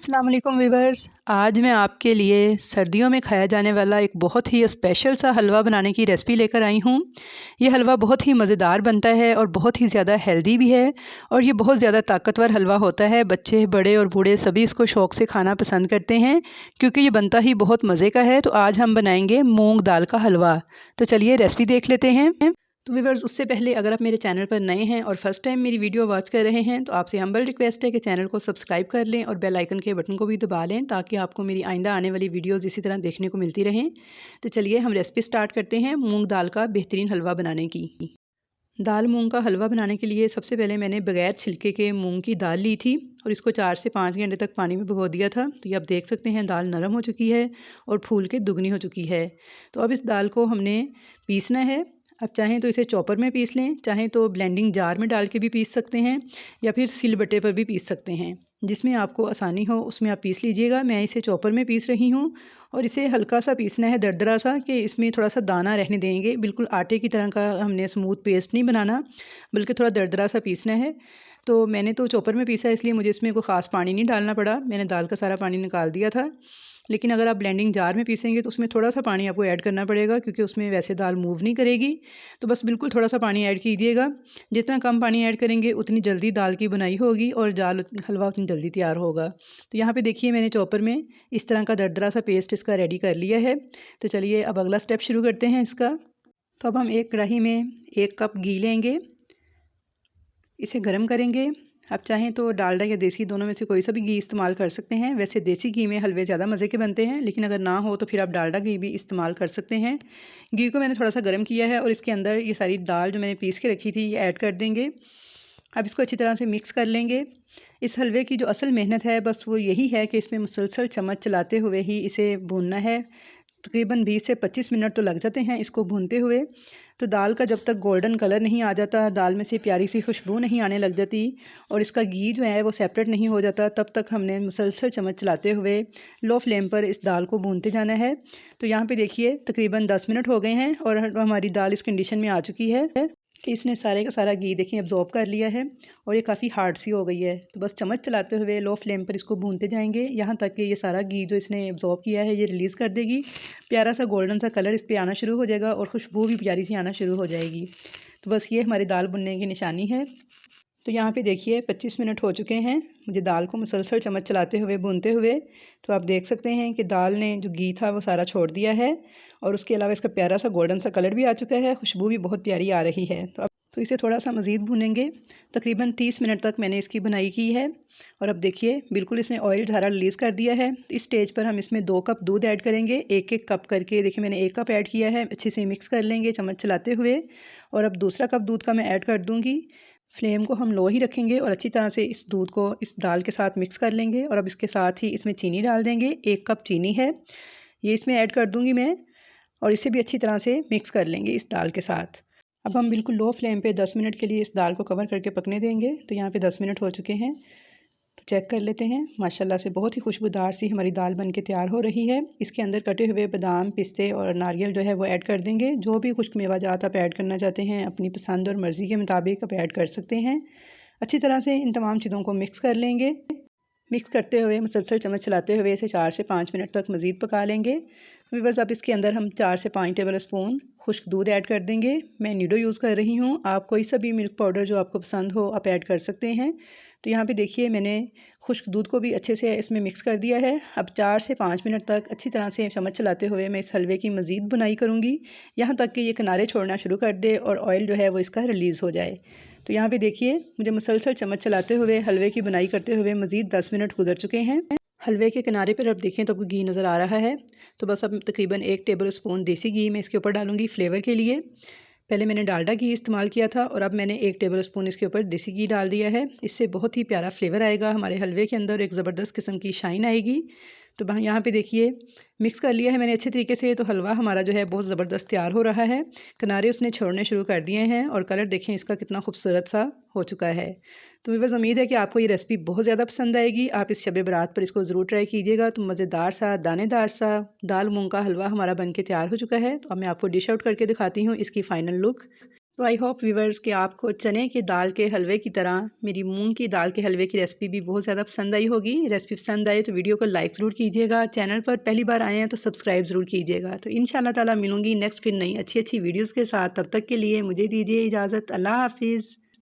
अस्सलाम वालेकुम वीवर्स। आज मैं आपके लिए सर्दियों में खाया जाने वाला एक बहुत ही स्पेशल सा हलवा बनाने की रेसिपी लेकर आई हूँ। ये हलवा बहुत ही मज़ेदार बनता है और बहुत ही ज़्यादा हेल्दी भी है और ये बहुत ज़्यादा ताकतवर हलवा होता है। बच्चे, बड़े और बूढ़े सभी इसको शौक़ से खाना पसंद करते हैं क्योंकि ये बनता ही बहुत मज़े का है। तो आज हम बनाएंगे मूंग दाल का हलवा। तो चलिए रेसिपी देख लेते हैं। तो व्यूअर्स, उससे पहले अगर आप मेरे चैनल पर नए हैं और फर्स्ट टाइम मेरी वीडियो वॉच कर रहे हैं तो आपसे हम्बल रिक्वेस्ट है कि चैनल को सब्सक्राइब कर लें और बेल आइकन के बटन को भी दबा लें ताकि आपको मेरी आइंदा आने वाली वीडियोस इसी तरह देखने को मिलती रहें। तो चलिए हम रेसिपी स्टार्ट करते हैं मूंग दाल का बेहतरीन हलवा बनाने की। दाल मूंग का हलवा बनाने के लिए सबसे पहले मैंने बगैर छिलके के मूंग की दाल ली थी और इसको 4 से 5 घंटे तक पानी में भिगो दिया था। तो ये आप देख सकते हैं दाल नरम हो चुकी है और फूल के दुगनी हो चुकी है। तो अब इस दाल को हमने पीसना है। अब चाहें तो इसे चॉपर में पीस लें, चाहें तो ब्लेंडिंग जार में डाल के भी पीस सकते हैं या फिर सिलबट्टे पर भी पीस सकते हैं। जिसमें आपको आसानी हो उसमें आप पीस लीजिएगा। मैं इसे चॉपर में पीस रही हूँ और इसे हल्का सा पीसना है, दरदरा सा, कि इसमें थोड़ा सा दाना रहने देंगे। बिल्कुल आटे की तरह का हमने स्मूथ पेस्ट नहीं बनाना, बल्कि थोड़ा दरदरा सा पीसना है। तो मैंने तो चॉपर में पीसा इसलिए मुझे इसमें कोई ख़ास पानी नहीं डालना पड़ा। मैंने दाल का सारा पानी निकाल दिया था। लेकिन अगर आप ब्लेंडिंग जार में पीसेंगे तो उसमें थोड़ा सा पानी आपको ऐड करना पड़ेगा क्योंकि उसमें वैसे दाल मूव नहीं करेगी। तो बस बिल्कुल थोड़ा सा पानी ऐड कीजिएगा। जितना कम पानी ऐड करेंगे उतनी जल्दी दाल की बनाई होगी और दाल हलवा उतनी जल्दी तैयार होगा। तो यहाँ पे देखिए मैंने चॉपर में इस तरह का दरदरा सा पेस्ट इसका रेडी कर लिया है। तो चलिए अब अगला स्टेप शुरू करते हैं इसका। तो अब हम एक कढ़ाई में 1 कप घी लेंगे, इसे गर्म करेंगे। आप चाहें तो डालडा या देसी दोनों में से कोई सा भी घी इस्तेमाल कर सकते हैं। वैसे देसी घी में हलवे ज़्यादा मज़े के बनते हैं, लेकिन अगर ना हो तो फिर आप डालडा घी भी इस्तेमाल कर सकते हैं। घी को मैंने थोड़ा सा गर्म किया है और इसके अंदर ये सारी दाल जो मैंने पीस के रखी थी ये ऐड कर देंगे। अब इसको अच्छी तरह से मिक्स कर लेंगे। इस हलवे की जो असल मेहनत है बस वो यही है कि इसमें मुसलसल चम्मच चलाते हुए ही इसे भूनना है। तकरीबन 20 से 25 मिनट तो लग जाते हैं इसको भूनते हुए। तो दाल का जब तक गोल्डन कलर नहीं आ जाता, दाल में से प्यारी सी खुशबू नहीं आने लग जाती और इसका घी जो है वो सेपरेट नहीं हो जाता, तब तक हमने मुसलसल चम्मच चलाते हुए लो फ्लेम पर इस दाल को भूनते जाना है। तो यहाँ पे देखिए तकरीबन 10 मिनट हो गए हैं और हमारी दाल इस कंडीशन में आ चुकी है कि इसने सारे का सारा घी देखिए अब्जॉर्ब कर लिया है और ये काफ़ी हार्ड सी हो गई है। तो बस चम्मच चलाते हुए लो फ्लेम पर इसको भूनते जाएंगे यहाँ तक कि ये सारा घी जो इसने अब्जॉर्ब किया है ये रिलीज़ कर देगी। प्यारा सा गोल्डन सा कलर इस पर आना शुरू हो जाएगा और खुशबू भी प्यारी सी आना शुरू हो जाएगी। तो बस ये हमारी दाल भुनने की निशानी है। तो यहाँ पे देखिए 25 मिनट हो चुके हैं मुझे दाल को मुसलसल चम्मच चलाते हुए भूनते हुए। तो आप देख सकते हैं कि दाल ने जो घी था वो सारा छोड़ दिया है और उसके अलावा इसका प्यारा सा गोल्डन सा कलर भी आ चुका है, खुशबू भी बहुत प्यारी आ रही है। तो इसे थोड़ा सा मज़ीद भूनेंगे। तकरीबन 30 मिनट तक मैंने इसकी बुनाई की है और अब देखिए बिल्कुल इसने ऑयल धारा रिलीज़ कर दिया है। इस स्टेज पर हम इसमें 2 कप दूध ऐड करेंगे, 1-1 कप करके। देखिए मैंने 1 कप ऐड किया है। अच्छे से मिक्स कर लेंगे चम्मच चलाते हुए और अब दूसरा कप दूध का मैं ऐड कर दूँगी। फ्लेम को हम लो ही रखेंगे और अच्छी तरह से इस दूध को इस दाल के साथ मिक्स कर लेंगे और अब इसके साथ ही इसमें चीनी डाल देंगे। 1 कप चीनी है, ये इसमें ऐड कर दूँगी मैं और इसे भी अच्छी तरह से मिक्स कर लेंगे इस दाल के साथ। अब हम बिल्कुल लो फ्लेम पे 10 मिनट के लिए इस दाल को कवर करके पकने देंगे। तो यहाँ पे 10 मिनट हो चुके हैं। तो चेक कर लेते हैं। माशाल्लाह से बहुत ही खुशबूदार सी हमारी दाल बन के तैयार हो रही है। इसके अंदर कटे हुए बादाम, पिस्ते और नारियल जो है वो ऐड कर देंगे। जो भी खुश्क मेवाजात आप ऐड करना चाहते हैं अपनी पसंद और मर्ज़ी के मुताबिक आप ऐड कर सकते हैं। अच्छी तरह से इन तमाम चीज़ों को मिक्स कर लेंगे। मिक्स करते हुए मुसलसल चम्मच चलाते हुए इसे 4 से 5 मिनट तक मज़ीद पका लेंगे। व्यूअर्स, अब इसके अंदर हम 4 से 5 टेबल स्पून खुश्क दूध ऐड कर देंगे। मैं नीडो यूज़ कर रही हूँ, आप कोई सा भी मिल्क पाउडर जो आपको पसंद हो आप ऐड कर सकते हैं। तो यहाँ पे देखिए मैंने खुश्क दूध को भी अच्छे से इसमें मिक्स कर दिया है। अब 4 से 5 मिनट तक अच्छी तरह से चम्मच चलाते हुए मैं इस हलवे की मज़ीद बुनाई करूँगी यहाँ तक कि ये किनारे छोड़ना शुरू कर दे और ऑयल जो है वो इसका रिलीज़ हो जाए। तो यहाँ पे देखिए मुझे मुसलसल चम्मच चलाते हुए हलवे की बुनाई करते हुए मज़ीद 10 मिनट गुजर चुके हैं। हलवे के किनारे पर अब देखें तो आपको घी नज़र आ रहा है। तो बस अब तकरीबन 1 टेबल स्पून देसी घी मैं इसके ऊपर डालूँगी फ्लेवर के लिए। पहले मैंने डालडा घी इस्तेमाल किया था और अब मैंने 1 टेबल स्पून इसके ऊपर देसी घी डाल दिया है। इससे बहुत ही प्यारा फ्लेवर आएगा हमारे हलवे के अंदर, एक ज़बरदस्त किस्म की शाइन आएगी। तो यहाँ पे देखिए मिक्स कर लिया है मैंने अच्छे तरीके से। तो हलवा हमारा जो है बहुत ज़बरदस्त तैयार हो रहा है। किनारे उसने छोड़ने शुरू कर दिए हैं और कलर देखें इसका कितना खूबसूरत सा हो चुका है। तो बस उम्मीद है कि आपको ये रेसिपी बहुत ज़्यादा पसंद आएगी। आप इस शब बारात पर इसको ज़रूर ट्राई कीजिएगा। तो मज़ेदार सा दानेदार सा दाल मूंग का हलवा हमारा बन के तैयार हो चुका है। तो अब मैं आपको डिश आउट करके दिखाती हूँ इसकी फ़ाइनल लुक। तो आई होप व्यूवर्स कि आपको चने की दाल के हलवे की तरह मेरी मूंग की दाल के हलवे की रेसिपी भी बहुत ज़्यादा पसंद आई होगी। रेसिपी पसंद आए तो वीडियो को लाइक ज़रूर कीजिएगा। चैनल पर पहली बार आए हैं तो सब्सक्राइब ज़रूर कीजिएगा। तो इंशाल्लाह ताला मिलूँगी नेक्स्ट फिर नई अच्छी वीडियोज़ के साथ। तब तक के लिए मुझे दीजिए इजाज़त। अल्लाह हाफिज़।